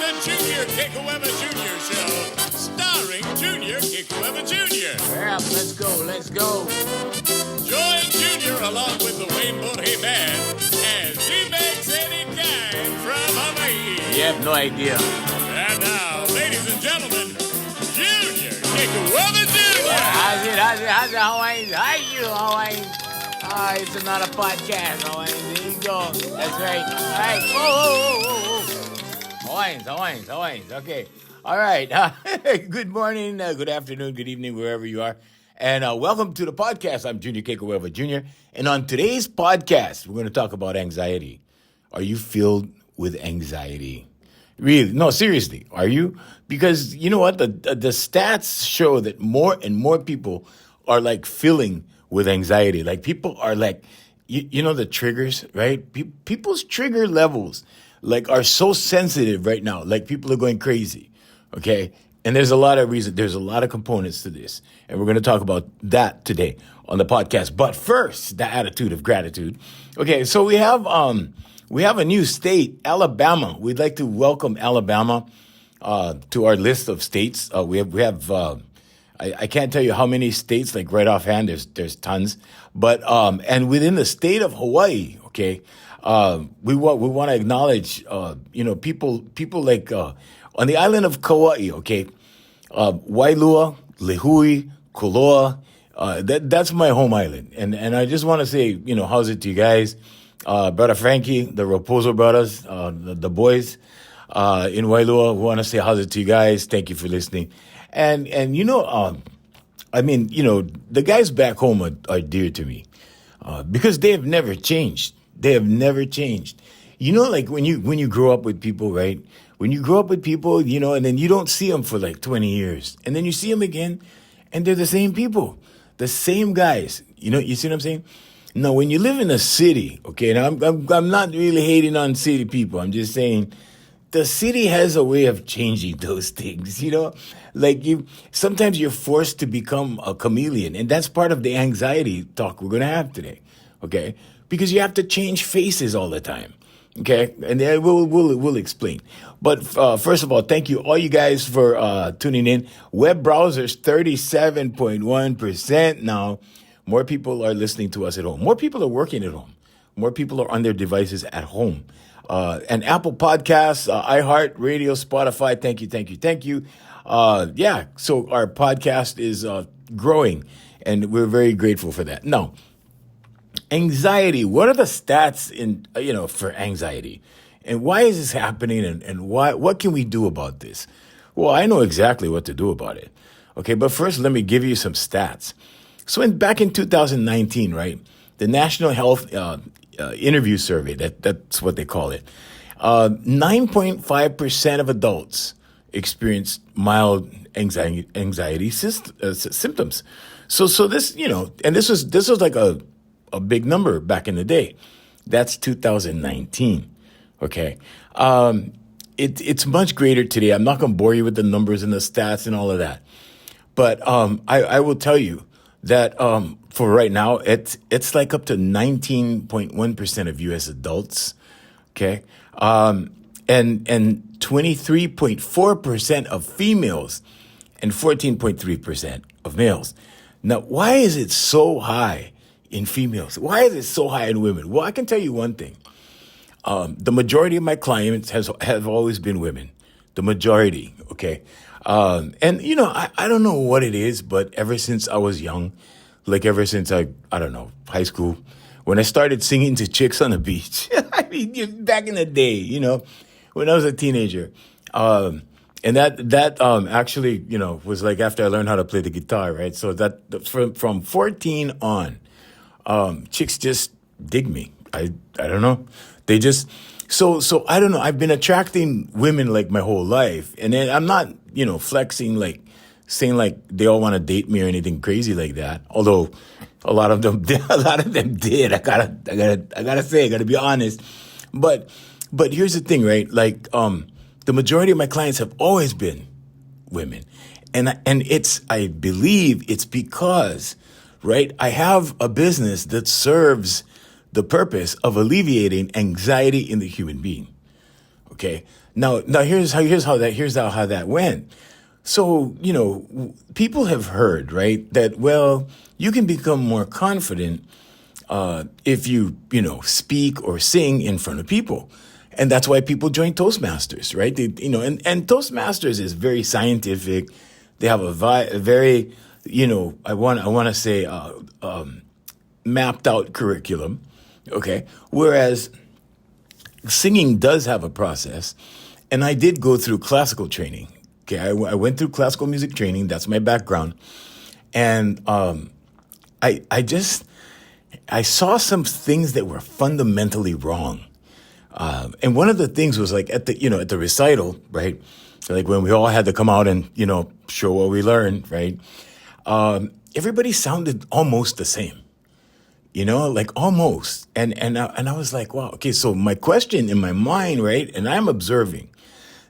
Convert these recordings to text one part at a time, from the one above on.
the Junior Kekuewa Jr. Show, starring Junior Kekuewa Jr. Yeah, let's go. Join Junior along with the Wayne Borje Band as he makes any kind from Hawaii. You have no idea. And now, ladies and gentlemen, Junior Kekuewa Jr. How's it, Hawaiians? How you, Hawaiians? It's another podcast, Hawaiians. There you go. That's right. All right. Whoa. Hawaiians. Okay. All right. Good morning, good afternoon, good evening, wherever you are. And welcome to the podcast. I'm Junior Kekuewa Jr. And on today's podcast, we're going to talk about anxiety. Are you filled with anxiety? Really? No, seriously. Are you? Because you know what? The stats show that more and more people are like filling with anxiety. Like people are like, you know the triggers, right? People's trigger levels like are so sensitive right now. Like people are going crazy, okay? And there's a lot of reasons. There's a lot of components to this. And we're going to talk about that today on the podcast. But first, the attitude of gratitude. Okay, so we have a new state, Alabama. We'd like to welcome Alabama to our list of states. We have I can't tell you how many states, like right offhand, there's tons. But and within the state of Hawaii, okay, we want to acknowledge people like on the island of Kauai, okay, Wailua, Lihue, Koloa, that's my home island. And I just want to say, how's it to you guys? Brother Frankie, the Raposo brothers, the boys in Wailua, we want to say how's it to you guys. Thank you for listening. And the guys back home are dear to me because they have never changed. They have never changed. Like when you grow up with people, right? When you grow up with people, and then you don't see them for like 20 years. And then you see them again, and they're the same people, the same guys. You see what I'm saying? Now, when you live in a city, okay, and I'm not really hating on city people. I'm just saying the city has a way of changing those things, Like sometimes you're forced to become a chameleon. And that's part of the anxiety talk we're going to have today, okay? Because you have to change faces all the time. Okay, and then we'll explain. But first of all, thank you all you guys for tuning in. Web browsers 37.1% now. More people are listening to us at home. More people are working at home. More people are on their devices at home. And Apple Podcasts, iHeart Radio, Spotify. Thank you. So our podcast is growing, and we're very grateful for that. Now, anxiety. What are the stats for anxiety? And why is this happening? And what can we do about this? Well, I know exactly what to do about it. Okay, but first, let me give you some stats. So back in 2019, right, the National Health Interview Survey, that's what they call it, 9.5% of adults experienced mild anxiety symptoms. So this, and this was like a big number back in the day. That's 2019. Okay. It's much greater today. I'm not going to bore you with the numbers and the stats and all of that. But I will tell you that for right now, it's like up to 19.1% of U.S. adults. Okay. And 23.4% of females and 14.3% of males. Now, why is it so high in females? Why is it so high in women? Well, I can tell you one thing. The majority of my clients have always been women. The majority, okay? I don't know what it is, but ever since I was young, like ever since I don't know, high school, when I started singing to chicks on the beach, back in the day, when I was a teenager, and that actually, was like after I learned how to play the guitar, right? So that from 14 on, chicks just dig me. I don't know. They just, so I don't know. I've been attracting women like my whole life. And then I'm not, flexing, like saying like they all want to date me or anything crazy like that. Although a lot of them did. I gotta say, I gotta be honest. But here's the thing, right? Like, the majority of my clients have always been women. And I believe it's because, right, I have a business that serves the purpose of alleviating anxiety in the human being. Okay. Now here's how that went. So, people have heard, right, that, well, you can become more confident if you speak or sing in front of people. And that's why people join Toastmasters, right? And Toastmasters is very scientific. They have a very, I want to say, mapped out curriculum. Okay. Whereas singing does have a process. And I did go through classical training. Okay. I went through classical music training. That's my background. And I saw some things that were fundamentally wrong. And one of the things was like at the recital, right? Like when we all had to come out and, show what we learned, right? Everybody sounded almost the same, like almost. And I was like, wow, okay. So my question in my mind, right? And I'm observing.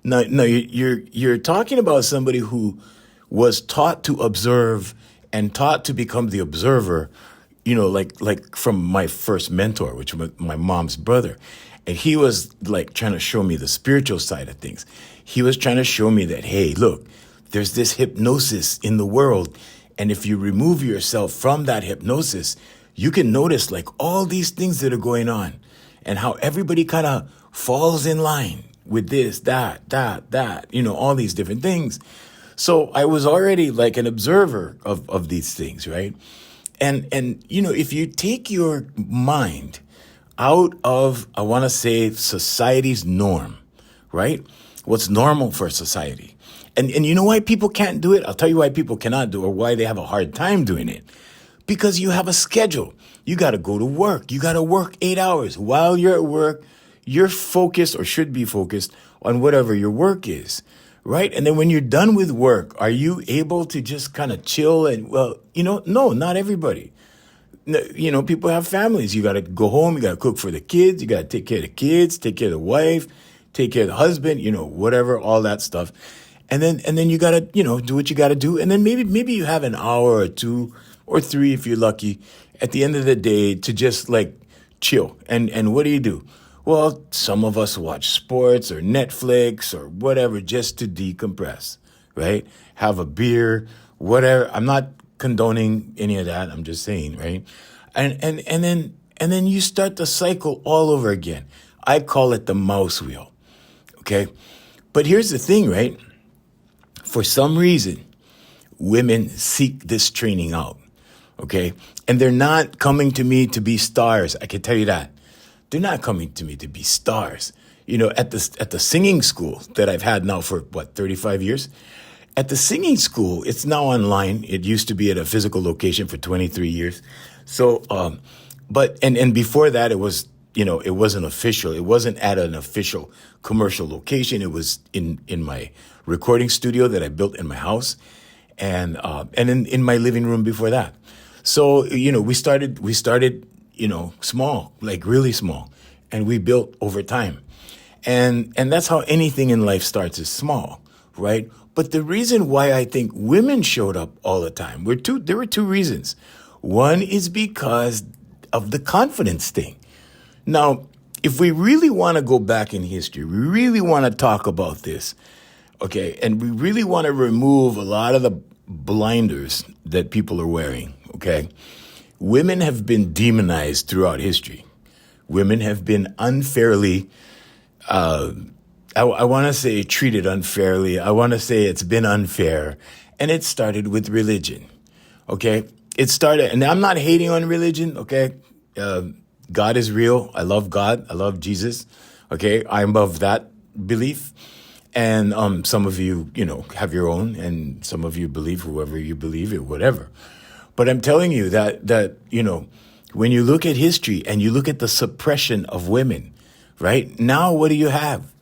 Now, you're talking about somebody who was taught to observe and taught to become the observer, like from my first mentor, which was my mom's brother. And he was like trying to show me the spiritual side of things. He was trying to show me that, hey, look, there's this hypnosis in the world. And if you remove yourself from that hypnosis, you can notice like all these things that are going on and how everybody kind of falls in line with this, that, all these different things. So I was already like an observer of these things, right? And if you take your mind out of, I want to say, society's norm, right? What's normal for society. And you know why people can't do it? I'll tell you why people cannot do it or why they have a hard time doing it. Because you have a schedule. You got to go to work. You got to work 8 hours. While you're at work, you're focused or should be focused on whatever your work is, right? And then when you're done with work, are you able to just kind of chill? And well, no, not everybody. People have families. You got to go home. You got to cook for the kids. You got to take care of the kids, take care of the wife, take care of the husband, whatever, all that stuff. And then you got to, do what you got to do. And then maybe you have an hour or 2 or 3, if you're lucky, at the end of the day to just like chill. And what do? Well, some of us watch sports or Netflix or whatever just to decompress, right? Have a beer, whatever. I'm not condoning any of that. I'm just saying, right? And then you start the cycle all over again. I call it the mouse wheel. Okay. But here's the thing, right? For some reason, women seek this training out. Okay. And they're not coming to me to be stars. I can tell you that. They're not coming to me to be stars. At the singing school that I've had now for 35 years. At the singing school, it's now online. It used to be at a physical location for 23 years. So, but before that, it was, it wasn't official. It wasn't at an official commercial location. It was in my recording studio that I built in my house, and in my living room before that. So, we started, small, like really small, and we built over time. And that's how anything in life starts, is small, right? But the reason why I think women showed up all the time there were 2 reasons. One is because of the confidence thing. Now, if we really want to go back in history, we really want to talk about this, okay, and we really want to remove a lot of the blinders that people are wearing, okay? Women have been demonized throughout history. Women have been unfairly, I want to say treated unfairly. I want to say it's been unfair. And it started with religion, okay? It started, and I'm not hating on religion, okay? God is real. I love God. I love Jesus, okay? I'm of that belief. And some of you, have your own, and some of you believe whoever you believe or whatever. But I'm telling you that when you look at history and you look at the suppression of women, right? Now, what do you have?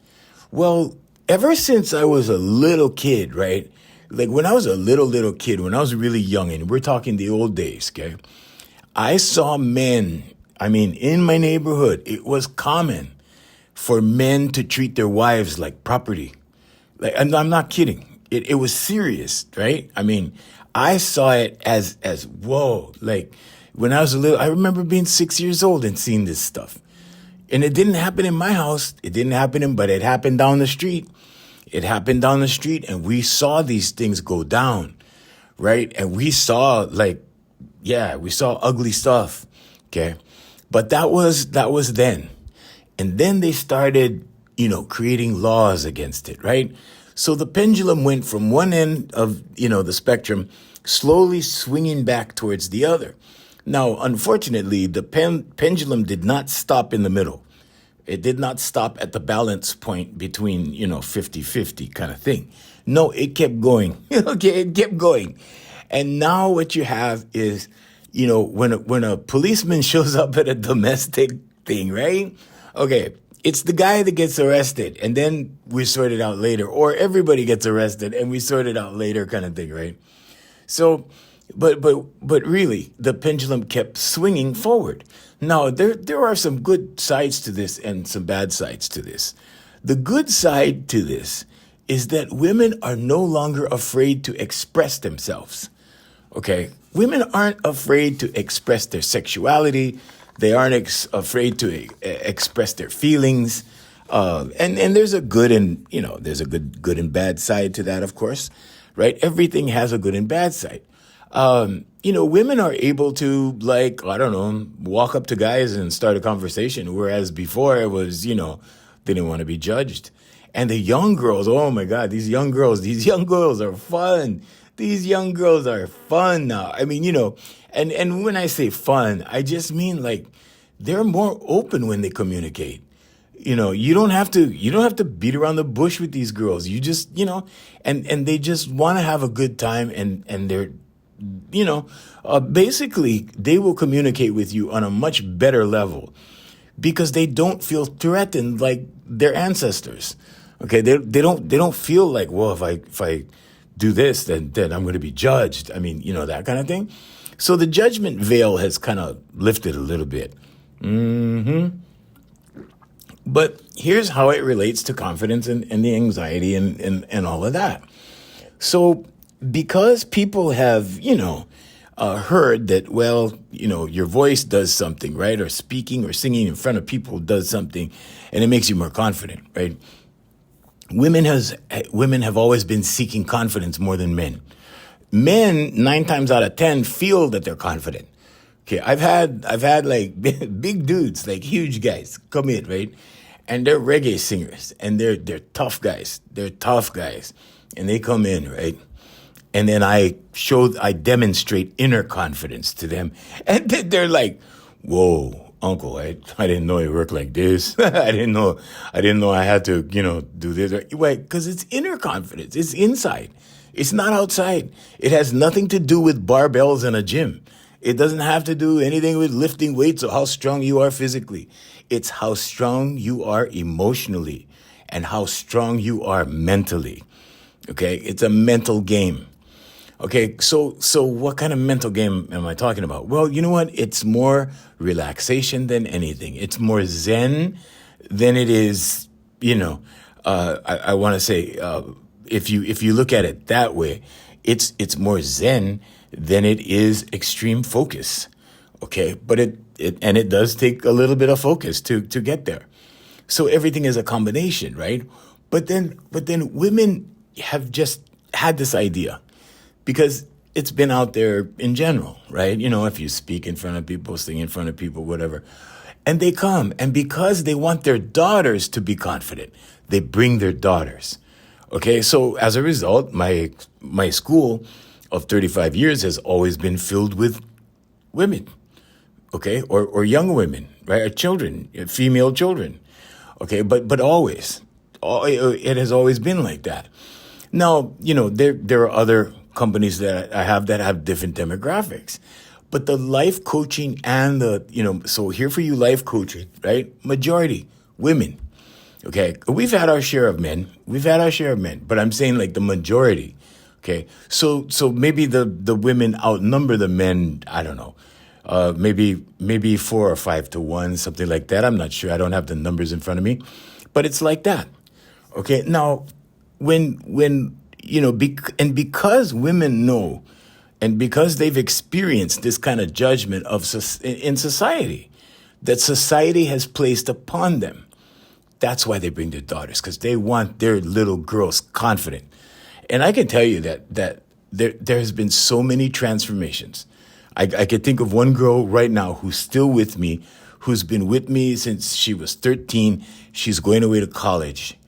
Well, ever since I was a little kid, right? Like when I was a little kid, when I was really young, and we're talking the old days, okay? I saw men, in my neighborhood, it was common for men to treat their wives like property. Like, I'm not kidding. It was serious, right? I saw it as whoa. Like when I was I remember being 6 years old and seeing this stuff. And it didn't happen in my house. It didn't happen but it happened down the street. It happened down the street, and we saw these things go down, right? And we saw we saw ugly stuff, okay? But that was then. And then they started, creating laws against it, right? So the pendulum went from one end of, the spectrum, slowly swinging back towards the other. Now, unfortunately, the pendulum did not stop in the middle. It did not stop at the balance point between, 50-50 kind of thing. No, it kept going. Okay, it kept going. And now what you have is, when a policeman shows up at a domestic thing, right? Okay, it's the guy that gets arrested, and then we sort it out later. Or everybody gets arrested, and we sort it out later kind of thing, right? So, but really, the pendulum kept swinging forward. Now, there are some good sides to this and some bad sides to this. The good side to this is that women are no longer afraid to express themselves. Okay? Women aren't afraid to express their sexuality. They aren't afraid to express their feelings. And there's a good and, there's a good and bad side to that, of course, right? Everything has a good and bad side. Women are able to, walk up to guys and start a conversation, whereas before it was, they didn't want to be judged. And the young girls, oh my God, these young girls are fun. These young girls are fun now. I mean, and when I say fun, I just mean they're more open when they communicate. You don't have to beat around the bush with these girls. You just, and they just want to have a good time, and they're, basically they will communicate with you on a much better level because they don't feel threatened like their ancestors. Okay, they don't feel like, well, if I do this, then I'm going to be judged. I mean, that kind of thing. So the judgment veil has kind of lifted a little bit. But here's how it relates to confidence and the anxiety and all of that. So because people have, heard that, well, your voice does something, right? Or speaking or singing in front of people does something, and it makes you more confident, right? Women have always been seeking confidence more than men. Men, 9 times out of 10, feel that they're confident. Okay, I've had big dudes, huge guys, come in, right? And they're reggae singers, and they're tough guys. They're tough guys, and they come in, right? And then I demonstrate inner confidence to them, and they're like, "Whoa, Uncle, I didn't know it worked like this. I didn't know I had to, do this." Wait, because it's inner confidence. It's inside. It's not outside. It has nothing to do with barbells in a gym. It doesn't have to do anything with lifting weights or how strong you are physically. It's how strong you are emotionally and how strong you are mentally. Okay? It's a mental game. Okay, so what kind of mental game am I talking about? Well, you know what? It's more relaxation than anything. It's more zen than it is, I want to say, if you look at it that way, it's more zen than it is extreme focus. Okay, but it does take a little bit of focus to get there. So everything is a combination, right? But then women have just had this idea, because it's been out there in general, right? If you speak in front of people, sing in front of people, whatever. And they come, and because they want their daughters to be confident, they bring their daughters. Okay, so as a result, my school of 35 years has always been filled with women, okay? Or young women, right? Or children, female children, okay? But always, it has always been like that. Now, there are other companies that I have that have different demographics. But the life coaching and so here for you life coaching, right? Majority, women. Okay. We've had our share of men. But I'm saying the majority. Okay. So maybe the women outnumber the men, I don't know. Maybe 4 or 5 to 1, something like that. I'm not sure. I don't have the numbers in front of me. But it's like that. Okay. Now, when because women know, and because they've experienced this kind of judgment in society, that society has placed upon them. That's why they bring their daughters, because they want their little girls confident. And I can tell you that there has been so many transformations. I could think of one girl right now who's still with me, who's been with me since she was 13. She's going away to college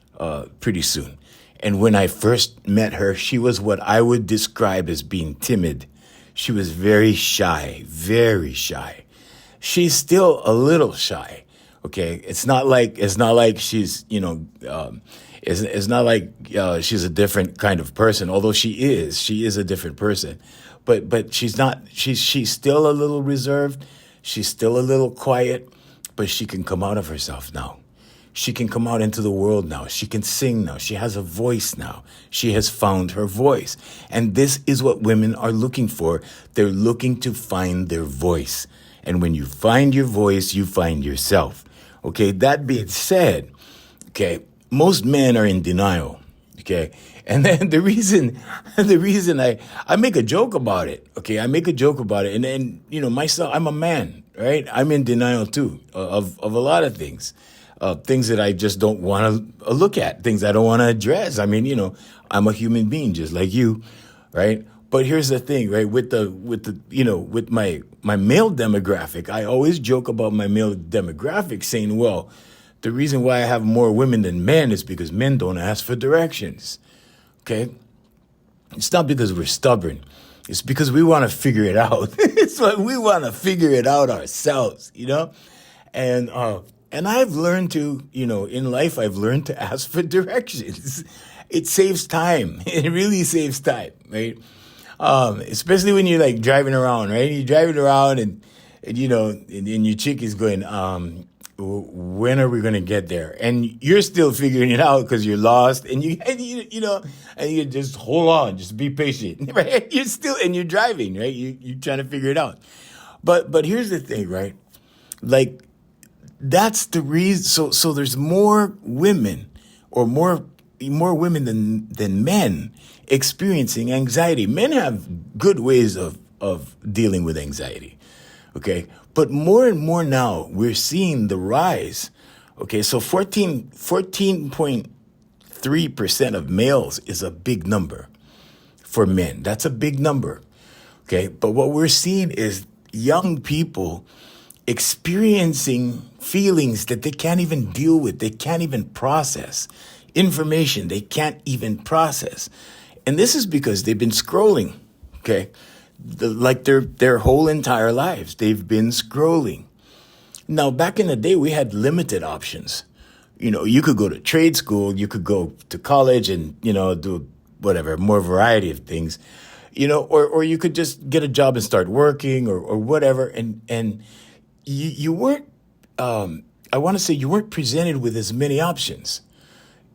pretty soon. And when I first met her, she was what I would describe as being timid. She was very shy, very shy. She's still a little shy. Okay, it's not like she's it's not like she's a different kind of person. Although she is a different person, but she's not. She's still a little reserved. She's still a little quiet, but she can come out of herself now. She can come out into the world now. She can sing now. She has a voice now. She has found her voice, and this is what women are looking for. They're looking to find their voice, and when you find your voice, you find yourself. Okay, that being said, okay, most men are in denial. Okay, and then the reason I make a joke about it. Okay, I make a joke about it, and then myself, I'm a man, right? I'm in denial too of a lot of things, things that I just don't want to look at, things I don't want to address. I mean, I'm a human being just like you, right? But here's the thing, right? With my male demographic, I always joke about my male demographic saying, well, the reason why I have more women than men is because men don't ask for directions. Okay? It's not because we're stubborn. It's because we want to figure it out. It's like we want to figure it out ourselves, And I've learned to, in life, I've learned to ask for directions. It saves time. It really saves time, right? Especially when you're like driving around, right? You're driving around and your chick is going, when are we going to get there? And you're still figuring it out because you're lost, and you just hold on, just be patient, right? You're driving, right? You're trying to figure it out. But here's the thing, right? Like, that's the reason. So there's more women or more women than men experiencing anxiety. Men have good ways of dealing with anxiety, okay? But more and more now, we're seeing the rise, okay? So 14.3% of males is a big number for men. That's a big number, okay? But what we're seeing is young people experiencing feelings that they can't even deal with. They can't even process information. They can't even process. And this is because they've been scrolling, okay? Like their whole entire lives, they've been scrolling. Now, back in the day, we had limited options. You could go to trade school, you could go to college and, do whatever, more variety of things, or you could just get a job and start working or whatever. And you weren't, I want to say you weren't presented with as many options.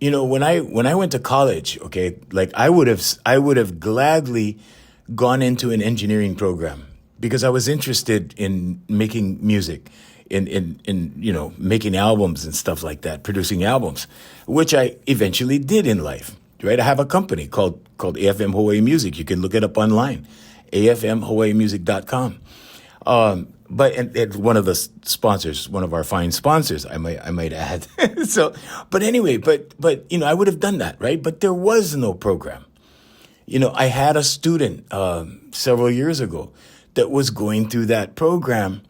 When I went to college, okay, like I would have gladly gone into an engineering program because I was interested in making music, in making albums and stuff like that, producing albums, which I eventually did in life. Right? I have a company called AFM Hawaii Music. You can look it up online, afmhawaiimusic.com. But one of the sponsors, one of our fine sponsors, I might add. But anyway, I would have done that, right? But there was no program. I had a student several years ago that was going through that program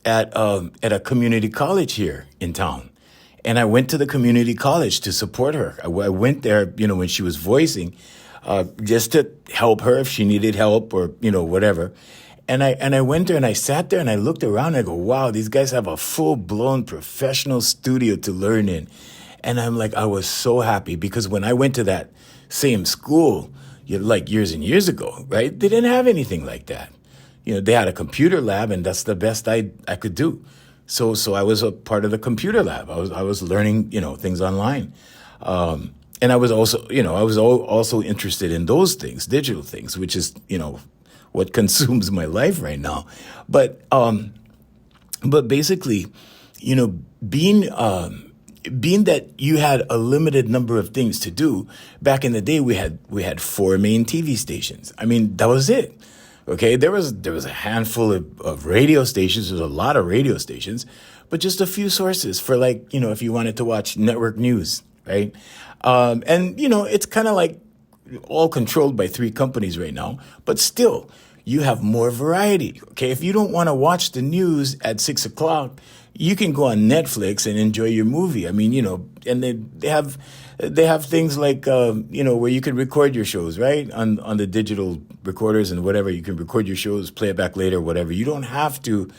at a community college here in town, and I went to the community college to support her. I went there, when she was voicing, just to help her if she needed help or whatever. And I went there and I sat there and I looked around and I go, wow, these guys have a full-blown professional studio to learn in. And I'm like, I was so happy because when I went to that same school, like years and years ago, right, they didn't have anything like that. They had a computer lab and that's the best I could do. So I was a part of the computer lab. I was learning, things online. And I was also, also interested in those things, digital things, which is, what consumes my life right now. But basically, being that you had a limited number of things to do, back in the day we had 4 main TV stations. I mean, that was it. Okay, there was a handful of radio stations. There's a lot of radio stations, but just a few sources for, like, if you wanted to watch network news, right? And, it's kind of like all controlled by three companies right now, but still, you have more variety. Okay, if you don't want to watch the news at 6 o'clock, you can go on Netflix and enjoy your movie. I mean, and they have things like where you can record your shows, right, on the digital recorders and whatever. You can record your shows, play it back later, whatever. You don't have to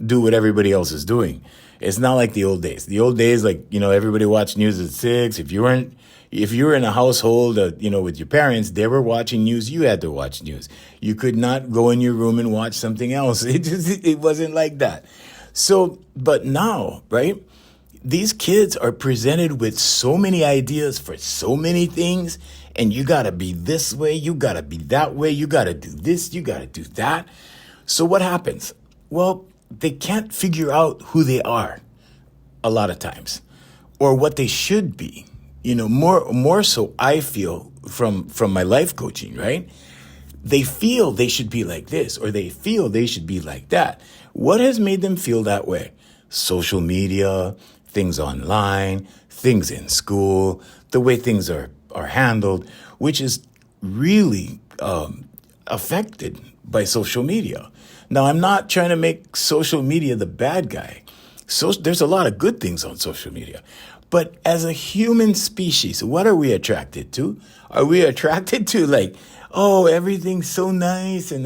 do what everybody else is doing. It's not like the old days. The old days, like, everybody watched news at 6. If you were in a household, with your parents, they were watching news. You had to watch news. You could not go in your room and watch something else. It wasn't like that. So, but now, right? These kids are presented with so many ideas for so many things, and you got to be this way, you got to be that way, you got to do this, you got to do that. So what happens? Well, they can't figure out who they are a lot of times, or what they should be. More so, I feel from my life coaching, right? They feel they should be like this, or they feel they should be like that. What has made them feel that way? Social media, things online, things in school, the way things are handled, which is really affected by social media. Now, I'm not trying to make social media the bad guy. So there's a lot of good things on social media. But as a human species, what are we attracted to? Are we attracted to, like, oh, everything's so nice and,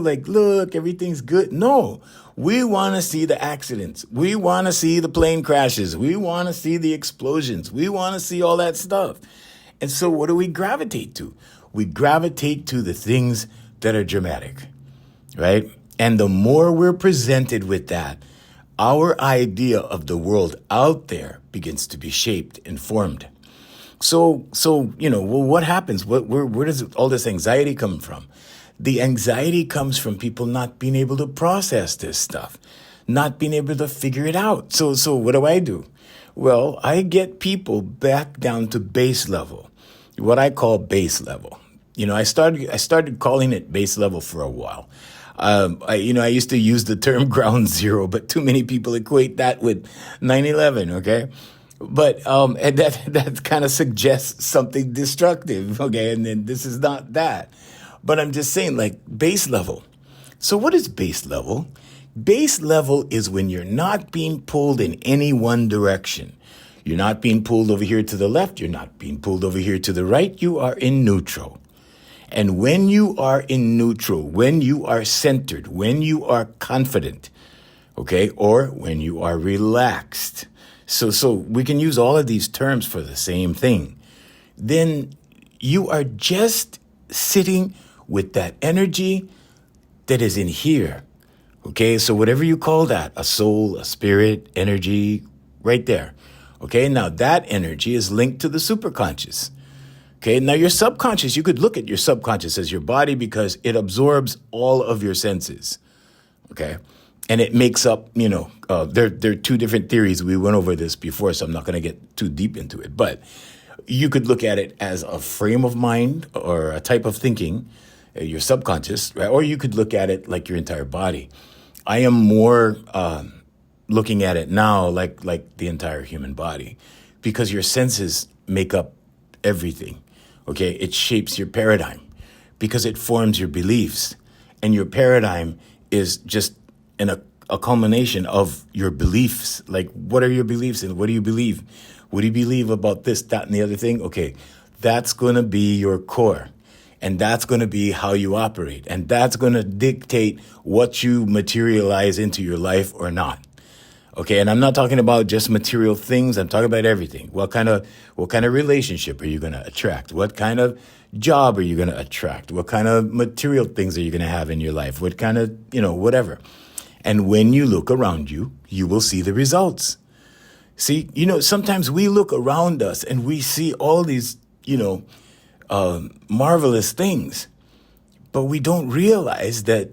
like, look, everything's good? No, we want to see the accidents. We want to see the plane crashes. We want to see the explosions. We want to see all that stuff. And so what do we gravitate to? We gravitate to the things that are dramatic, right? And the more we're presented with that, our idea of the world out there begins to be shaped and formed. So what happens? Where does all this anxiety come from? The anxiety comes from people not being able to process this stuff, not being able to figure it out. So what do? Well, I get people back down to base level, what I call base level. I started calling it base level for a while. I used to use the term ground zero, but too many people equate that with 9/11. Okay. But and that kind of suggests something destructive. Okay. And then this is not that. But I'm just saying, like, base level. So what is base level? Base level is when you're not being pulled in any one direction. You're not being pulled over here to the left. You're not being pulled over here to the right. You are in neutral. And when you are in neutral, when you are centered, when you are confident, okay, or when you are relaxed, so we can use all of these terms for the same thing, then you are just sitting with that energy that is in here, okay? So whatever you call that, a soul, a spirit, energy, right there, okay? Now that energy is linked to the superconscious. Okay, now your subconscious, you could look at your subconscious as your body because it absorbs all of your senses, okay? And it makes up, there are two different theories. We went over this before, so I'm not going to get too deep into it. But you could look at it as a frame of mind or a type of thinking, your subconscious, right? Or you could look at it like your entire body. I am more looking at it now like the entire human body because your senses make up everything. Okay, it shapes your paradigm because it forms your beliefs. And your paradigm is just a culmination of your beliefs. Like, what are your beliefs and what do you believe? What do you believe about this, that, and the other thing? Okay, that's going to be your core. And that's going to be how you operate. And that's going to dictate what you materialize into your life or not. Okay, and I'm not talking about just material things. I'm talking about everything. What kind of relationship are you going to attract? What kind of job are you going to attract? What kind of material things are you going to have in your life? What kind of, whatever. And when you look around you, you will see the results. See, sometimes we look around us and we see all these, marvelous things, but we don't realize that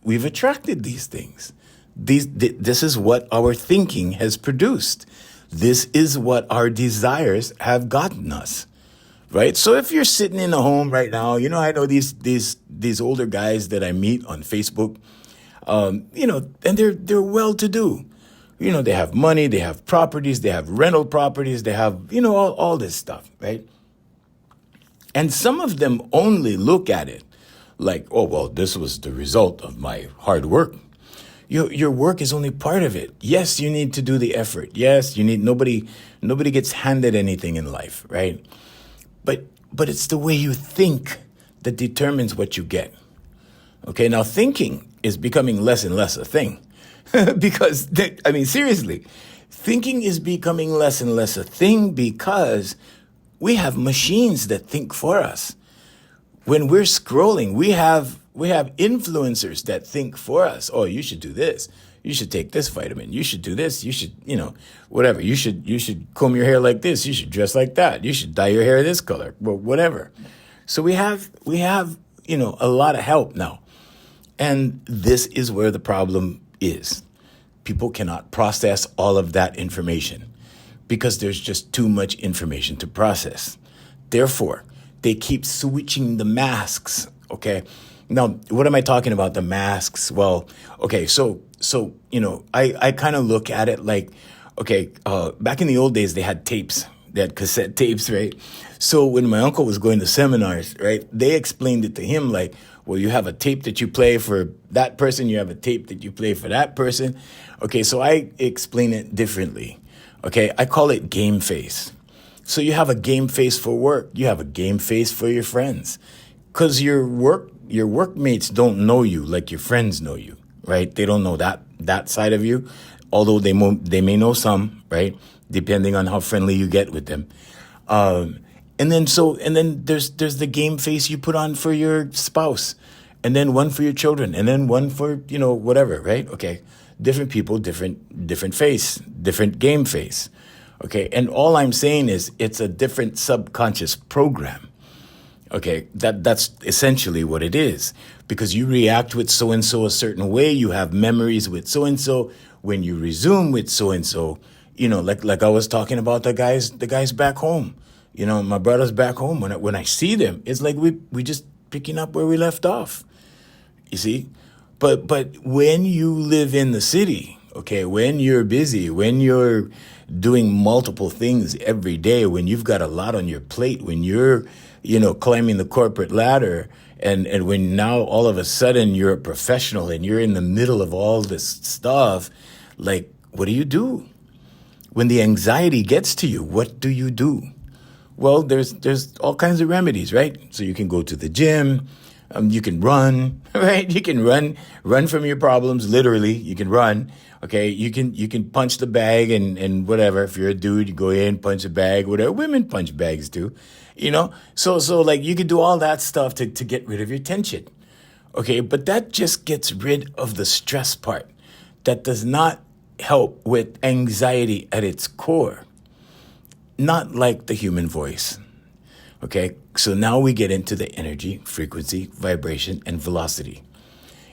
we've attracted these things. This is what our thinking has produced. This is what our desires have gotten us, right? So if you're sitting in a home right now, I know these older guys that I meet on Facebook, and they're well-to-do, They have money, they have properties, they have rental properties, they have, all this stuff, right? And some of them only look at it like, oh, well, this was the result of my hard work. Your work is only part of it. Yes, you need to do the effort. Yes, nobody gets handed anything in life, right? But it's the way you think that determines what you get. Okay, now thinking is becoming less and less a thing. Because, seriously, thinking is becoming less and less a thing because we have machines that think for us. When we're scrolling, we have influencers that think for us. Oh, you should do this. You should take this vitamin. You should do this. You should, whatever. You should comb your hair like this. You should dress like that. You should dye your hair this color. Well, whatever. So we have a lot of help now. And this is where the problem is. People cannot process all of that information because there's just too much information to process. Therefore, they keep switching the masks, okay? Now, what am I talking about, the masks? Well, okay, so I kind of look at it like, okay, back in the old days, they had tapes. They had cassette tapes, right? So when my uncle was going to seminars, right, they explained it to him like, well, you have a tape that you play for that person. You have a tape that you play for that person. Okay, so I explain it differently. Okay, I call it game face. So you have a game face for work. You have a game face for your friends. Because your workmates don't know you like your friends know you, right? They don't know that side of you, although they may know some, right? Depending on how friendly you get with them. And then there's the game face you put on for your spouse, and then one for your children, and then one for, whatever, right? Okay. Different people, different face, different game face. Okay. And all I'm saying is it's a different subconscious program. Okay. That's essentially what it is, because you react with so-and-so a certain way. You have memories with so-and-so. When you resume with so-and-so, like I was talking about the guys back home. My brothers back home, when I see them, it's like we just picking up where we left off. You see? But when you live in the city, okay, when you're busy, when you're doing multiple things every day, when you've got a lot on your plate, when you're, climbing the corporate ladder, and when now all of a sudden you're a professional and you're in the middle of all this stuff, like, what do you do? When the anxiety gets to you, what do you do? Well, there's all kinds of remedies, right? So you can go to the gym, you can run, right? You can run from your problems, literally. You can run, okay? You can punch the bag and whatever. If you're a dude, you go in, punch a bag, whatever. Women punch bags too, So like you can do all that stuff to get rid of your tension, okay? But that just gets rid of the stress part. That does not help with anxiety at its core. Not like the human voice. Okay, so now we get into the energy, frequency, vibration, and velocity.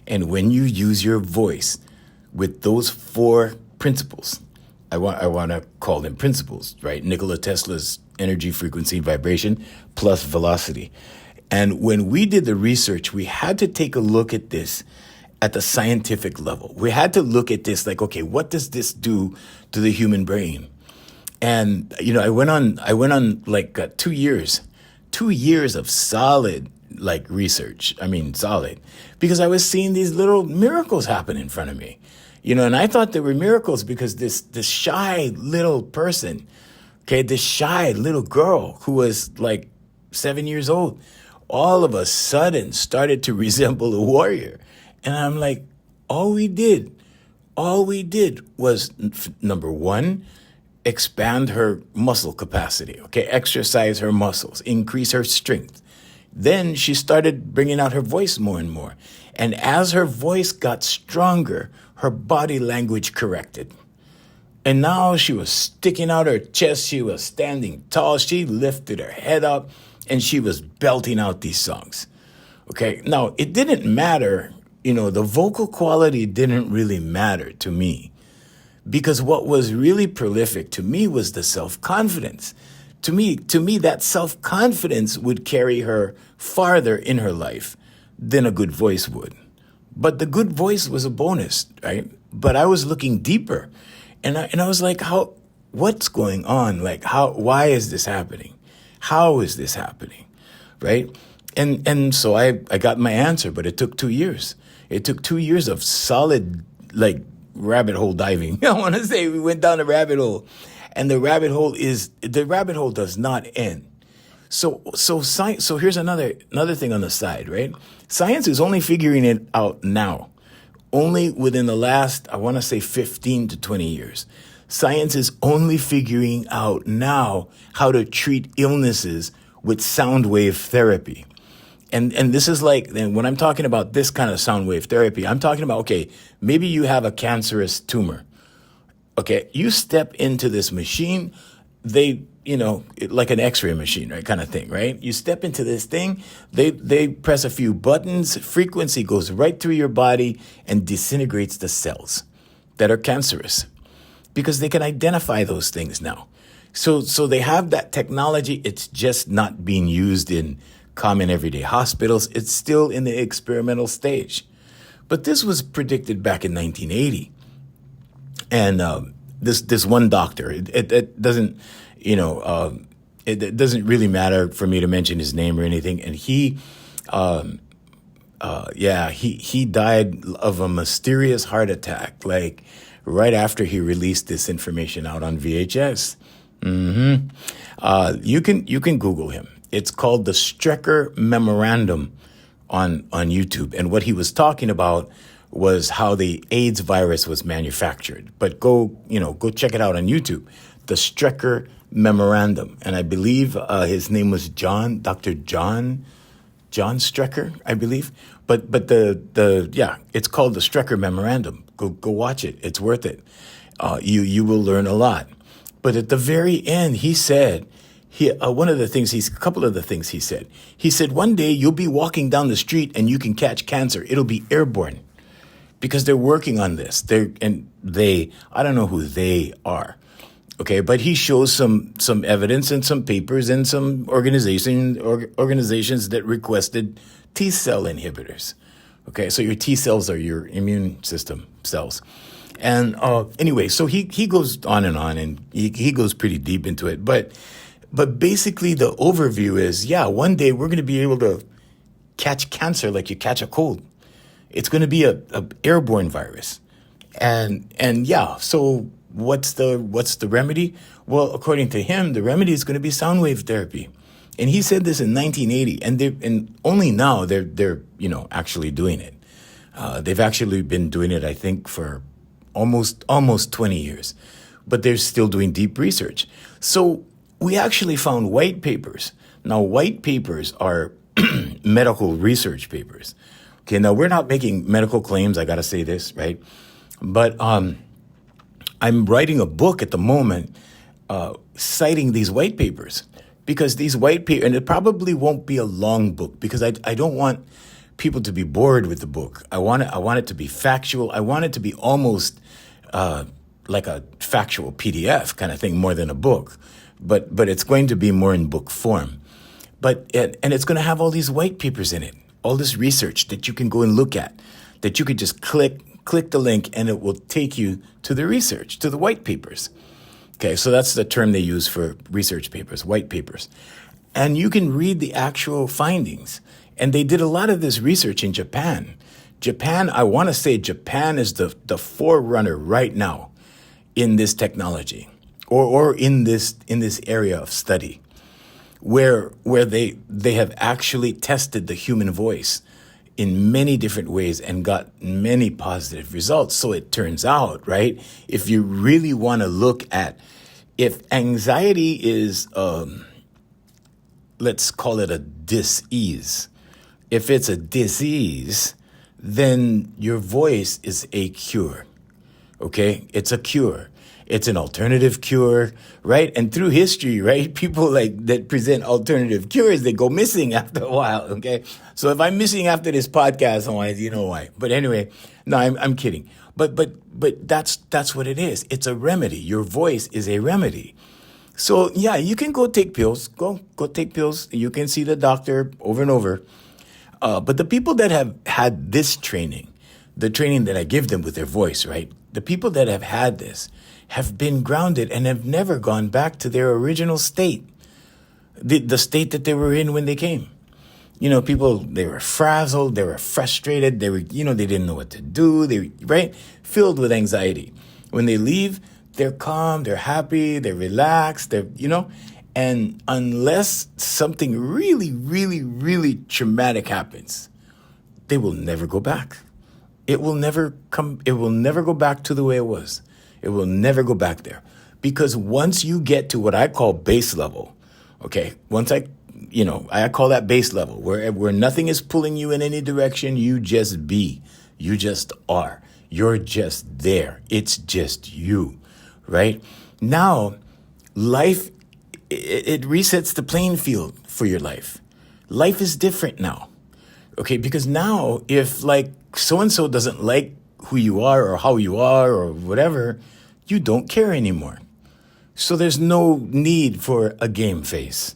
And when you use your voice with those four principles, I want to call them principles, right? Nikola Tesla's energy, frequency, vibration, plus velocity. And when we did the research, we had to take a look at this at the scientific level. We had to look at this like, okay, what does this do to the human brain? And, I went on like 2 years of solid, like research. Solid, because I was seeing these little miracles happen in front of me, and I thought they were miracles because this shy little person, okay, this shy little girl who was like 7 years old, all of a sudden started to resemble a warrior. And I'm like, all we did was number one, expand her muscle capacity, okay, exercise her muscles, increase her strength. Then she started bringing out her voice more and more. And as her voice got stronger, her body language corrected. And now she was sticking out her chest. She was standing tall. She lifted her head up and she was belting out these songs. Okay, now it didn't matter, the vocal quality didn't really matter to me. Because what was really prolific to me was the self-confidence. To me, that self-confidence would carry her farther in her life than a good voice would. But the good voice was a bonus, right? But I was looking deeper. And I was like, what's going on? Like, why is this happening? How is this happening? Right? And so I got my answer, but it took 2 years. It took 2 years of solid, like, rabbit hole diving. I want to say we went down a rabbit hole, and the rabbit hole does not end. So science. So here's another thing on the side, right? Science is only figuring it out now, only within the last, I want to say, 15 to 20 years. Science is only figuring out now how to treat illnesses with sound wave therapy. And this is like, and when I'm talking about this kind of sound wave therapy, I'm talking about, okay, maybe you have a cancerous tumor. Okay, you step into this machine, like an x-ray machine, right, kind of thing, right? You step into this thing, they press a few buttons, frequency goes right through your body and disintegrates the cells that are cancerous, because they can identify those things now. So they have that technology. It's just not being used in common everyday hospitals. It's still in the experimental stage. But this was predicted back in 1980. And this one doctor, it doesn't, it doesn't really matter for me to mention his name or anything. And he died of a mysterious heart attack, like right after he released this information out on VHS. You can Google him. It's called the Strecker Memorandum on YouTube. And what he was talking about was how the AIDS virus was manufactured. But go check it out on YouTube. The Strecker Memorandum. And I believe his name was Dr. John Strecker, I believe. But it's called the Strecker Memorandum. Go watch it. It's worth it. You will learn a lot. But at the very end, he said, a couple of the things he said. He said, one day you'll be walking down the street and you can catch cancer. It'll be airborne, because they're working on this. I don't know who they are. Okay, but he shows some evidence and some papers and some organizations that requested T cell inhibitors. Okay, so your T cells are your immune system cells. And anyway, so he goes on and he goes pretty deep into it. But basically the overview is, one day we're going to be able to catch cancer like you catch a cold. It's going to be a airborne virus. And so what's the remedy? Well, according to him, the remedy is going to be sound wave therapy. And he said this in 1980, and only now they're actually doing it. They've actually been doing it, I think, for almost 20 years, but they're still doing deep research. So we actually found white papers. Now, white papers are medical research papers. Okay, now we're not making medical claims. I got to say this, right? But I'm writing a book at the moment citing these white papers, because these white papers, and it probably won't be a long book, because I don't want people to be bored with the book. I want it to be factual. I want it to be almost like a factual PDF kind of thing, more than a book. But it's going to be more in book form. And it's going to have all these white papers in it, all this research that you can go and look at, that you could just click the link and it will take you to the research, to the white papers. Okay, so that's the term they use for research papers, white papers. And you can read the actual findings. And they did a lot of this research in Japan. I want to say Japan is the forerunner right now in this technology, or in this area of study, where they have actually tested the human voice in many different ways and got many positive results. So it turns out, right, if you really want to look at if anxiety is, let's call it a dis-ease. If it's a disease, then your voice is a cure. Okay? It's a cure. It's an alternative cure, right? And through history, right, people like that present alternative cures, they go missing after a while, okay? So if I'm missing after this podcast, you know why. But anyway, no, I'm kidding. But that's what it is. It's a remedy. Your voice is a remedy. So yeah, you can go take pills. Go take pills. You can see the doctor over and over. But the people that have had this training, the training that I give them with their voice, right? The people that have had this have been grounded and have never gone back to their original state, the state that they were in when they came. People, they were frazzled, they were frustrated, they didn't know what to do, right? Filled with anxiety. When they leave, they're calm, they're happy, they're relaxed, and unless something really, really, really traumatic happens, they will never go back. It will never go back to the way it was. It will never go back there. Because once you get to what I call base level, okay, I call that base level, where nothing is pulling you in any direction, you just be. You just are. You're just there. It's just you, right? Now, life, it resets the playing field for your life. Life is different now, okay? Because now, if like so-and-so doesn't like who you are or how you are or whatever, you don't care anymore. So there's no need for a game face.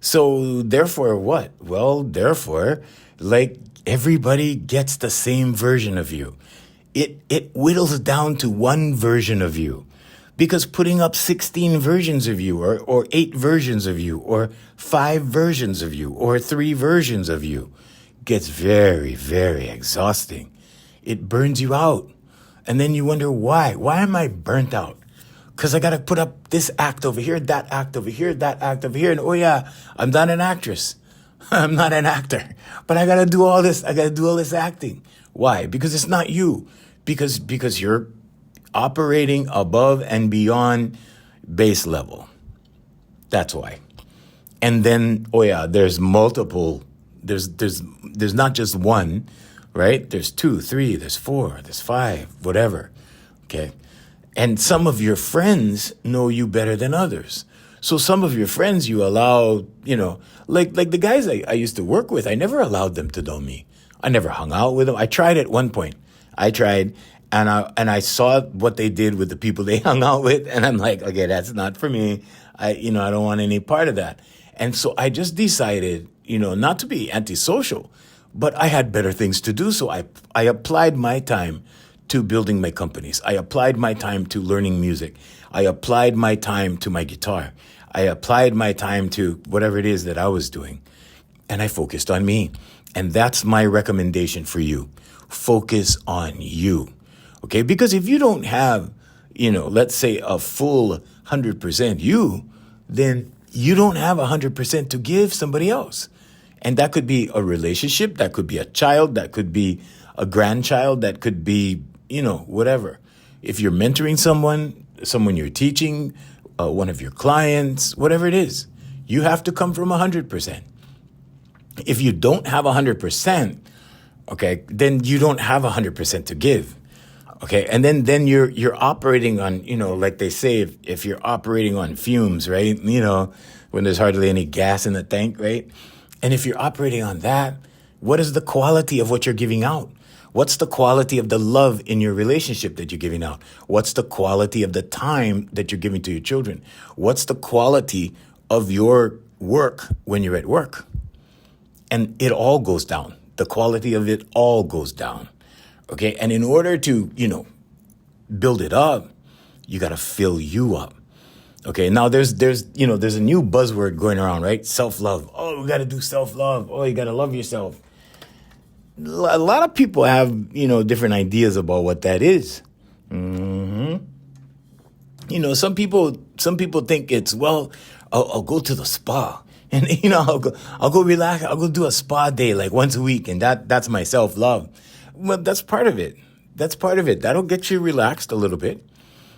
So therefore what? Well, therefore, like everybody gets the same version of you. It whittles down to one version of you. Because putting up 16 versions of you or 8 versions of you or 5 versions of you or 3 versions of you gets very, very exhausting. It burns you out. And then you wonder why. Why am I burnt out? Because I got to put up this act over here, that act over here, that act over here. And oh yeah, I'm not an actress. I'm not an actor. But I got to do all this. I got to do all this acting. Why? Because it's not you. Because you're operating above and beyond base level. That's why. And then, oh yeah, there's multiple. There's not just one, right? There's 2, 3, there's 4, there's 5, whatever. Okay. And some of your friends know you better than others. So some of your friends you allow, like the guys I used to work with, I never allowed them to know me. I never hung out with them. I tried at one point. And I saw what they did with the people they hung out with, and I'm like, okay, that's not for me. I don't want any part of that. And so I just decided, not to be antisocial, but I had better things to do. So I applied my time to building my companies. I applied my time to learning music. I applied my time to my guitar. I applied my time to whatever it is that I was doing. And I focused on me. And that's my recommendation for you. Focus on you. Okay? Because if you don't have, let's say a full 100% you, then you don't have 100% to give somebody else. And that could be a relationship, that could be a child, that could be a grandchild, that could be, whatever. If you're mentoring someone you're teaching, one of your clients, whatever it is, you have to come from 100%. If you don't have 100%, okay, then you don't have 100% to give. Okay, and then you're operating on, like they say, if you're operating on fumes, right? When there's hardly any gas in the tank, right? And if you're operating on that, what is the quality of what you're giving out? What's the quality of the love in your relationship that you're giving out? What's the quality of the time that you're giving to your children? What's the quality of your work when you're at work? And it all goes down. The quality of it all goes down. Okay, and in order to, build it up, you got to fill you up. Okay, now there's a new buzzword going around, right? Self-love. Oh, we got to do self-love. Oh, you got to love yourself. A lot of people have, different ideas about what that is. Mm-hmm. Some people think it's, well, I'll go to the spa and, I'll go relax. I'll go do a spa day like once a week. And that's my self-love. Well, that's part of it. That'll get you relaxed a little bit.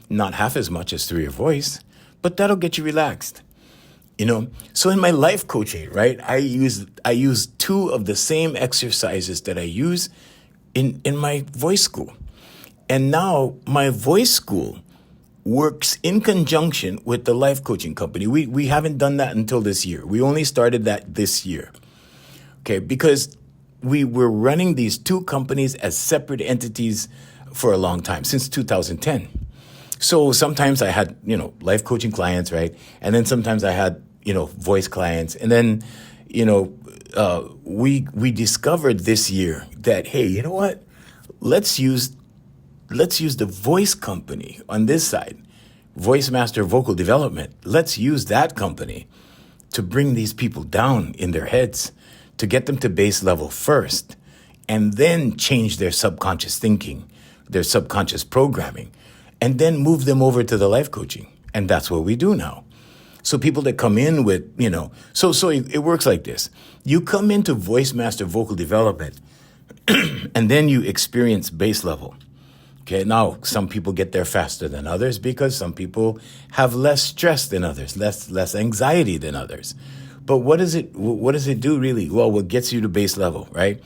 Not half as much as through your voice, but that'll get you relaxed. So in my life coaching, right, I use 2 of the same exercises that I use in my voice school. And now my voice school works in conjunction with the life coaching company. We haven't done that until this year. We only started that this year. Okay, because we were running these 2 companies as separate entities for a long time, since 2010. So sometimes I had, life coaching clients, right? And then sometimes I had, voice clients. And then, we discovered this year that, hey, you know what? Let's use the voice company on this side Voice Master Vocal Development. Let's use that company to bring these people down in their heads, to get them to base level first, and then change their subconscious thinking, their subconscious programming, and then move them over to the life coaching. And that's what we do now. So people that come in with, so it works like this. You come into Voice Master Vocal Development, and then you experience base level. Okay, now some people get there faster than others because some people have less stress than others, less anxiety than others. But what does it do really? Well, what gets you to base level, right?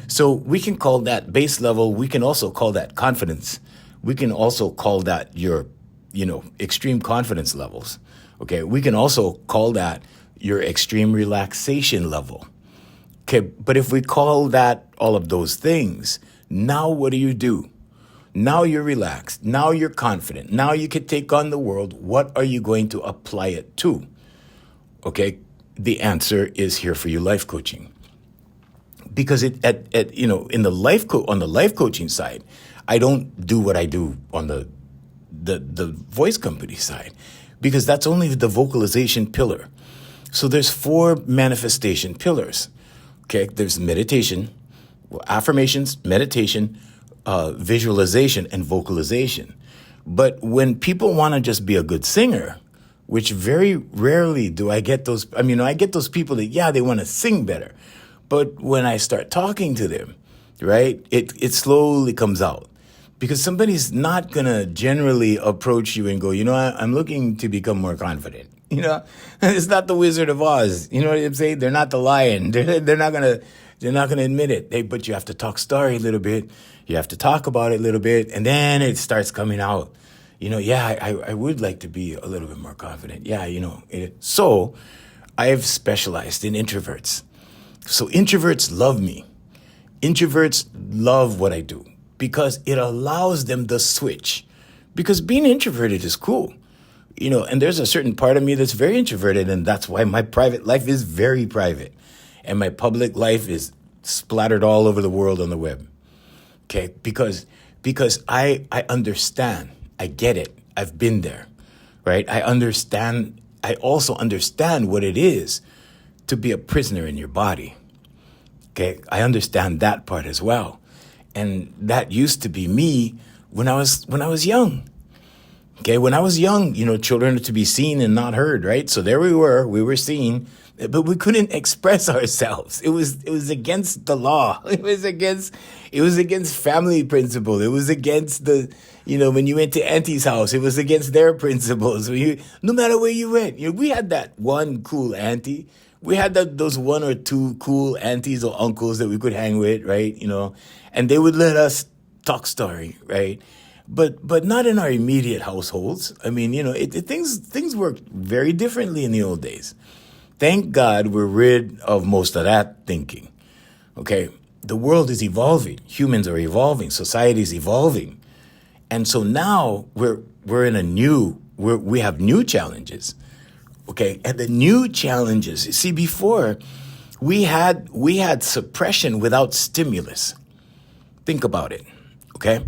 So we can call that base level. We can also call that confidence. We can also call that your, extreme confidence levels. Okay, we can also call that your extreme relaxation level. Okay, but if we call that all of those things, now what do? Now you're relaxed. Now you're confident. Now you can take on the world. What are you going to apply it to? Okay, the answer is Here For You life coaching. Because in the on the life coaching side, I don't do what I do on the voice company side, because that's only the vocalization pillar. So there's 4 manifestation pillars. Okay, there's meditation, affirmations, meditation, visualization, and vocalization. But when people want to just be a good singer, which very rarely do I get those, I get those people that, they want to sing better. But when I start talking to them, right, it slowly comes out. Because somebody's not going to generally approach you and go, I'm looking to become more confident. It's not the Wizard of Oz. You know what I'm saying? They're not the lion. They're not going to admit it. But you have to talk story a little bit. You have to talk about it a little bit. And then it starts coming out. I would like to be a little bit more confident. So I've specialized in introverts. So introverts love me. Introverts love what I do because it allows them to switch. Because being introverted is cool. And there's a certain part of me that's very introverted, and that's why my private life is very private. And my public life is splattered all over the world on the web. Okay? Because I understand. I get it. I've been there. Right? I understand. I also understand what it is to be a prisoner in your body. Okay? I understand that part as well. And that used to be me when I was young. Okay, when I was young, children are to be seen and not heard, right? So there we were seen, but we couldn't express ourselves. It was against the law. It was against family principle. It was against when you went to auntie's house, it was against their principles. No matter where you went, we had that one cool auntie. We had those 1 or 2 cool aunties or uncles that we could hang with, right? And they would let us talk story, right? But not in our immediate households. Things worked very differently in the old days. Thank God we're rid of most of that thinking. Okay, the world is evolving. Humans are evolving. Society is evolving, and so now we have new challenges. Okay, and the new challenges. See, before we had suppression without stimulus. Think about it. Okay.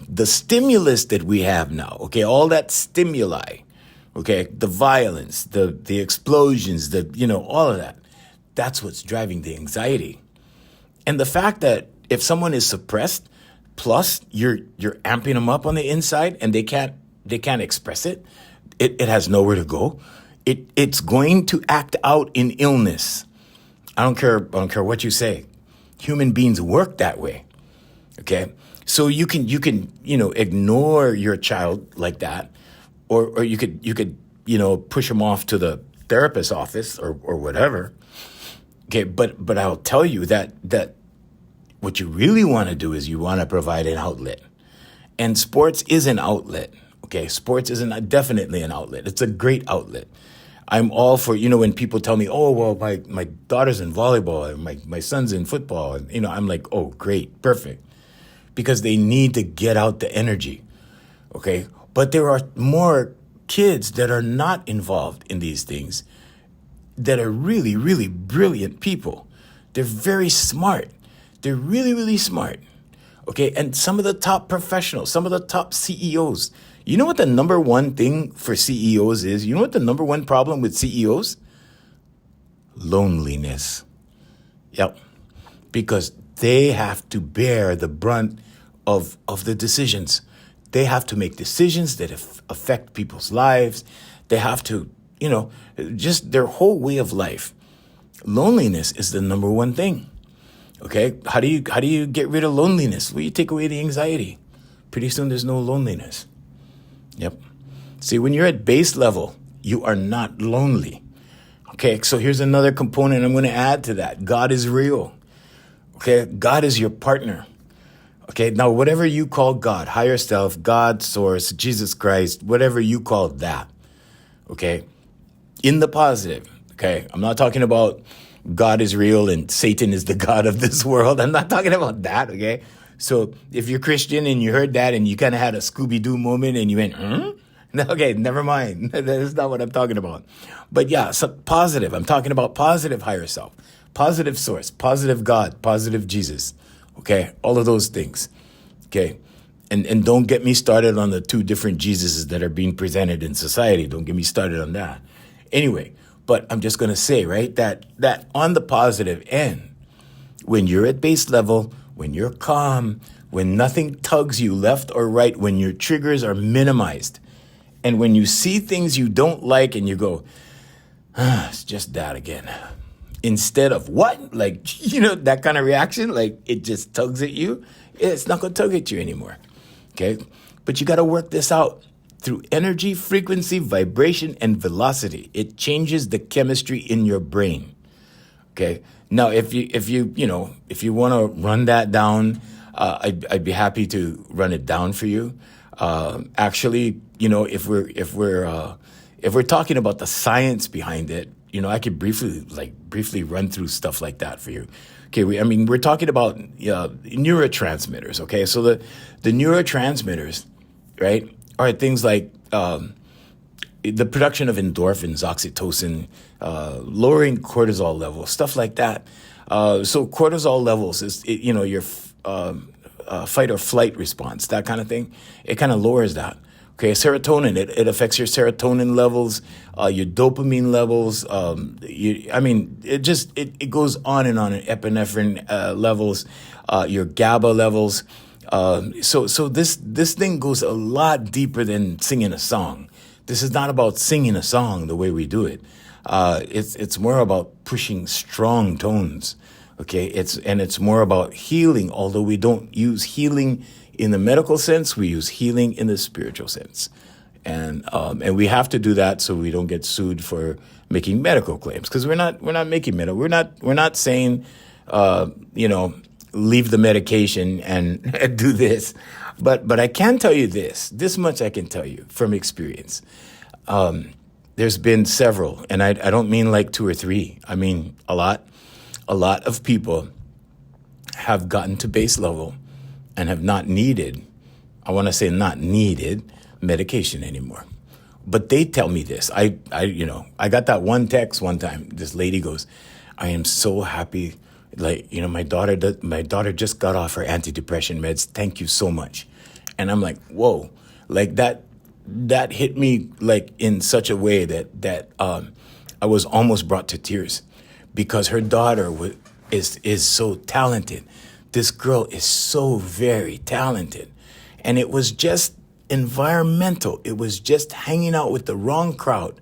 The stimulus that we have now, okay, all that stimuli, okay, the violence, the explosions, all of that, that's what's driving the anxiety. And the fact that if someone is suppressed, plus you're amping them up on the inside and they can't express it, it has nowhere to go. It's going to act out in illness. I don't care what you say. Human beings work that way. Okay? So you can ignore your child like that, or you could push them off to the therapist's office or whatever. Okay, but I'll tell you that what you really want to do is you want to provide an outlet, and sports is an outlet. Okay, sports is definitely an outlet. It's a great outlet. I'm all for when people tell me, oh well, my daughter's in volleyball and my son's in football, and I'm like, oh great, perfect. Because they need to get out the energy, okay? But there are more kids that are not involved in these things that are really, really brilliant people. They're very smart. They're really, really smart, okay? And some of the top professionals, some of the top CEOs, You know what the number one thing for CEOs is? You know what the number one problem with CEOs? Loneliness. Yep. Because they have to bear the brunt of the decisions. They have to make decisions that affect people's lives. They have to, just their whole way of life. Loneliness is the number one thing. Okay? How do you get rid of loneliness? Well, you take away the anxiety. Pretty soon there's no loneliness. Yep. See, when you're at base level, you are not lonely. Okay, so here's another component I'm going to add to that. God is real. Okay, God is your partner. Okay, now whatever you call God, higher self, God, source, Jesus Christ, whatever you call that, okay, in the positive, okay, I'm not talking about God is real and Satan is the God of this world. I'm not talking about that, okay? So if you're Christian and you heard that and you kind of had a Scooby-Doo moment and you went, okay, never mind. That's not what I'm talking about. But yeah, so positive. I'm talking about positive higher self, positive source, positive God, positive Jesus. Okay, all of those things. Okay, and don't get me started on the two different Jesuses that are being presented in society. Don't get me started on that. Anyway, but I'm just going to say, right, that on the positive end, when you're at base level, when you're calm, when nothing tugs you left or right, when your triggers are minimized, and when you see things you don't like and you go, it's just that again. Instead of what? Like, that kind of reaction, like it just tugs at you. It's not going to tug at you anymore. Okay? But you got to work this out through energy, frequency, vibration, and velocity. It changes the chemistry in your brain. Okay? Now, if you want to run that down, I'd be happy to run it down for you. Actually, if we're talking about the science behind it, I could briefly run through stuff like that for you. Okay, we're talking about neurotransmitters. Okay, so the neurotransmitters, right, are things like the production of endorphins, oxytocin, lowering cortisol levels, stuff like that. So cortisol levels is your fight or flight response, that kind of thing. It kind of lowers that. Okay, serotonin, it affects your serotonin levels, your dopamine levels. It goes on and on. Epinephrine levels, your GABA levels. So this thing goes a lot deeper than singing a song. This is not about singing a song the way we do it. It's more about pushing strong tones. Okay, it's more about healing. Although we don't use healing in the medical sense, we use healing in the spiritual sense, and we have to do that so we don't get sued for making medical claims, because we're not making medical. We're not saying leave the medication and do this, but I can tell you this much I can tell you from experience. There's been several, and I don't mean like two or three. I mean a lot of people have gotten to base level and have not needed medication anymore. But they tell me this. I got that one text one time. This lady goes, I am so happy. Like, my daughter just got off her antidepressant meds. Thank you so much. And I'm like, whoa, like that hit me like in such a way that I was almost brought to tears, because her daughter is so talented. This girl is so very talented. And it was just environmental. It was just hanging out with the wrong crowd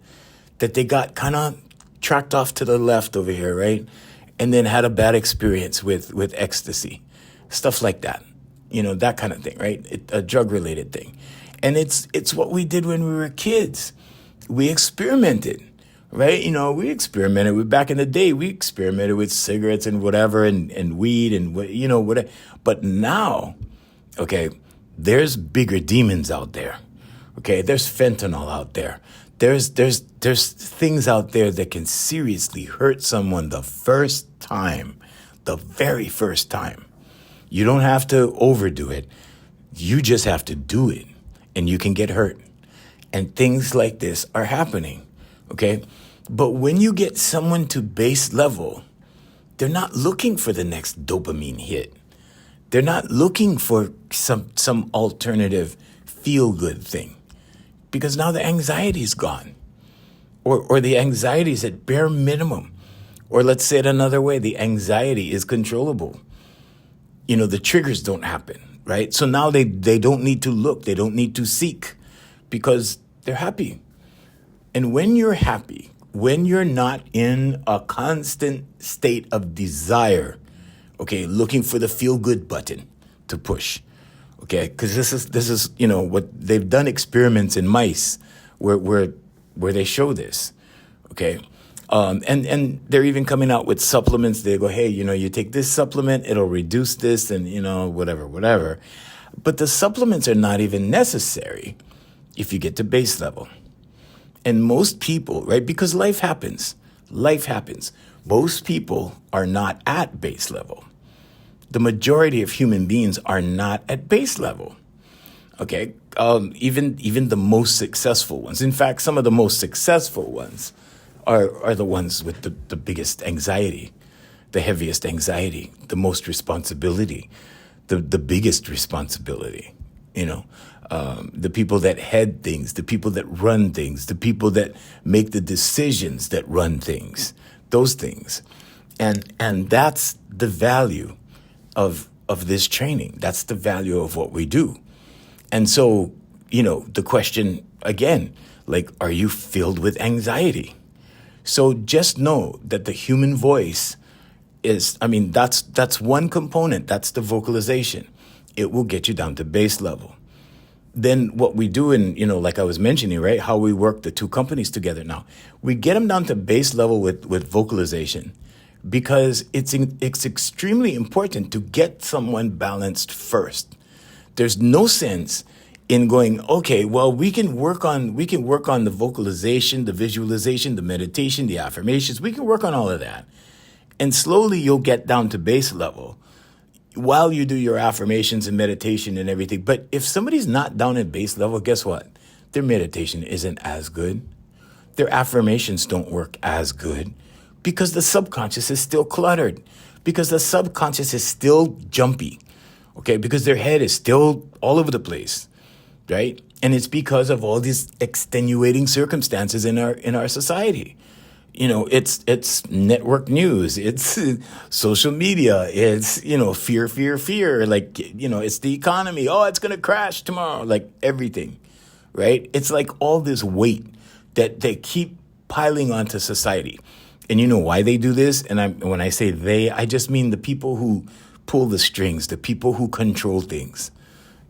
that they got kind of tracked off to the left over here, right? And then had a bad experience with ecstasy, stuff like that. That kind of thing, right? A drug-related thing. And it's what we did when we were kids. We experimented. Right? We experimented with, back in the day, we experimented with cigarettes and whatever and weed and whatever. But now, okay, there's bigger demons out there. Okay, there's fentanyl out there. There's things out there that can seriously hurt someone the very first time. You don't have to overdo it. You just have to do it, and you can get hurt. And things like this are happening. Okay? But when you get someone to base level, they're not looking for the next dopamine hit. They're not looking for some alternative feel-good thing. because now the anxiety is gone, or the anxiety is at bare minimum. Or let's say it another way, the anxiety is controllable. The triggers don't happen, right? So now they don't need to look, they don't need to seek, because they're happy. And when you're happy, when you're not in a constant state of desire, okay, looking for the feel good button to push, okay, because this is what they've done, experiments in mice where they show this, okay. And they're even coming out with supplements. They go, hey, you take this supplement, it'll reduce this, and whatever. But the supplements are not even necessary if you get to base level. And most people, right, because life happens. Most people are not at base level. The majority of human beings are not at base level. Okay, even the most successful ones. In fact, some of the most successful ones are the ones with the biggest anxiety, the heaviest anxiety, the most responsibility, the biggest responsibility. The people that head things, the people that run things, the people that make the decisions that run things, those things. And that's the value of this training. That's the value of what we do. And so, the question again, like, are you filled with anxiety? So just know that the human voice is, that's one component. That's the vocalization. It will get you down to base level. Then what we do like I was mentioning, right, how we work the two companies together now, we get them down to base level with vocalization, because it's extremely important to get someone balanced first. There's no sense in going, okay, well, we can work on the vocalization, the visualization, the meditation, the affirmations. We can work on all of that. And slowly you'll get down to base level while you do your affirmations and meditation and everything. But if somebody's not down at base level, guess what? Their meditation isn't as good. Their affirmations don't work as good, because the subconscious is still cluttered, because the subconscious is still jumpy, okay? Because their head is still all over the place. Right? And it's because of all these extenuating circumstances in our society. It's network news, it's social media, it's, fear. Like, it's the economy. Oh, it's going to crash tomorrow. Like everything, right? It's like all this weight that they keep piling onto society. And you know why they do this? And when I say they, I just mean the people who pull the strings, the people who control things.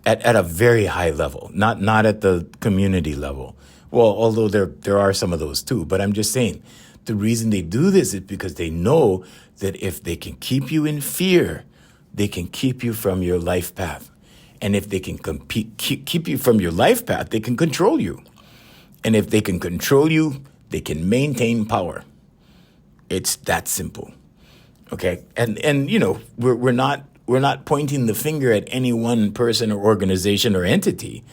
At a very high level, not at the community level. Well, although there are some of those too, but I'm just saying the reason they do this is because they know that if they can keep you in fear, they can keep you from your life path. And if they can keep you from your life path, they can control you. And if they can control you, they can maintain power. It's that simple. Okay? And we're not pointing the finger at any one person or organization or entity,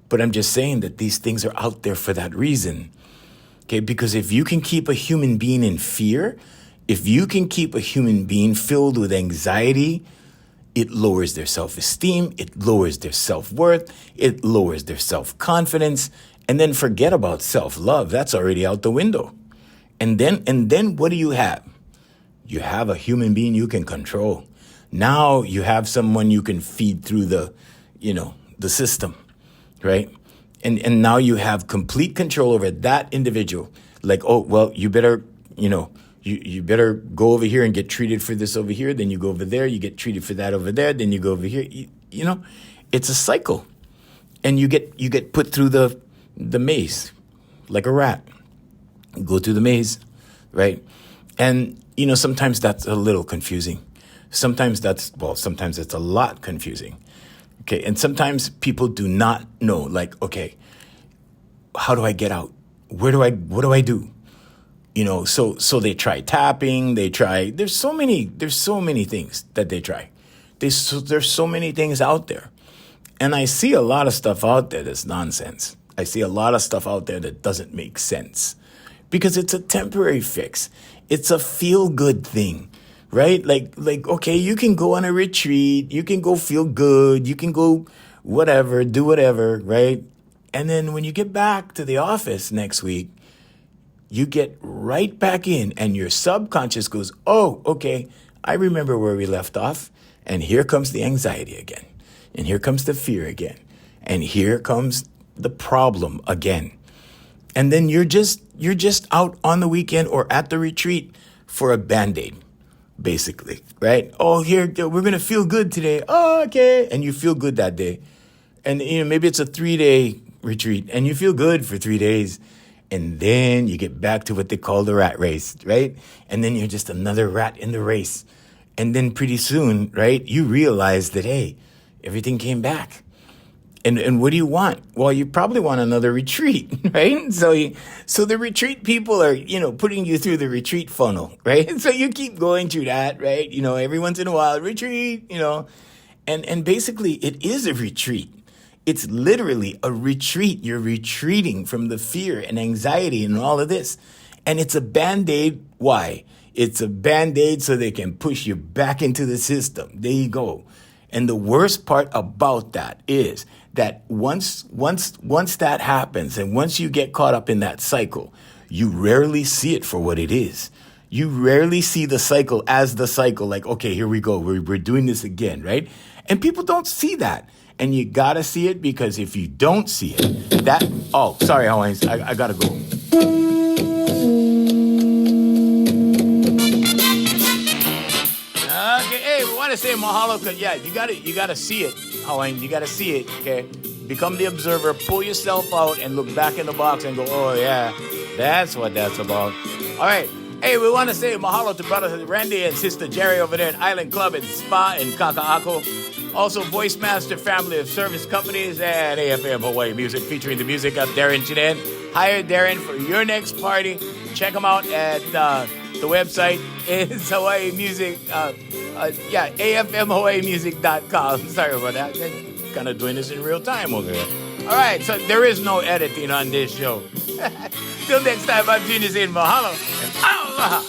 but I'm just saying that these things are out there for that reason. Okay, because if you can keep a human being in fear, if you can keep a human being filled with anxiety, it lowers their self-esteem, it lowers their self-worth, it lowers their self-confidence, and then forget about self-love. That's already out the window. And then what do you have? You have a human being you can control. Now you have someone you can feed through the system, right? And now you have complete control over that individual. Like, oh, well, you better, you better go over here and get treated for this over here. Then you go over there, you get treated for that over there. Then you go over here. It's a cycle, and you get put through the maze like a rat. You go through the maze, right? And sometimes that's a little confusing. Sometimes it's a lot confusing. Okay, and sometimes people do not know, like, okay, how do I get out? What do I do? So they try tapping, there's so many things that they try. There's so many things out there. And I see a lot of stuff out there that's nonsense. I see a lot of stuff out there that doesn't make sense, because it's a temporary fix. It's a feel-good thing. Right? Like, okay, you can go on a retreat, you can go feel good, you can go whatever, do whatever, right? And then when you get back to the office next week, you get right back in and your subconscious goes, oh, okay, I remember where we left off. And here comes the anxiety again. And here comes the fear again. And here comes the problem again. And then you're just out on the weekend or at the retreat for a Band-Aid, basically, right? Oh, here, we're going to feel good today. Oh, okay. And you feel good that day. And, maybe it's a 3-day retreat and you feel good for 3 days. And then you get back to what they call the rat race, right? And then you're just another rat in the race. And then pretty soon, right, you realize that, hey, everything came back. And what do you want? Well, you probably want another retreat, right? So the retreat people are, putting you through the retreat funnel, right? So you keep going through that, right? Every once in a while, retreat, and basically it is a retreat. It's literally a retreat. You're retreating from the fear and anxiety and all of this. And it's a Band-Aid. Why? It's a Band-Aid so they can push you back into the system. There you go. And the worst part about that is that once that happens and once you get caught up in that cycle, you rarely see it for what it is. You rarely see the cycle as the cycle, like, okay, here we go. We're doing this again, right? And people don't see that. And you got to see it, because if you don't see it, sorry, Hawaiians, I got to go. Okay, hey, we want to say mahalo, because, you got to see it, Hawaiians. You got to see it, okay? Become the observer, pull yourself out, and look back in the box and go, oh, yeah, that's what that's about. All right. Hey, we want to say mahalo to Brother Randy and Sister Jerry over there at Island Club and Spa in Kaka'ako. Also, Voice Master Family of Service Companies and AFM Hawaii Music, featuring the music of Darren Chinen. Hire Darren for your next party. Check him out at the website. It's Hawaii Music. AFMHawaiiMusic.com. Sorry about that. They're kind of doing this in real time over here. All right, so there is no editing on this show. Till next time, I'm Genius in Mahalo and aloha.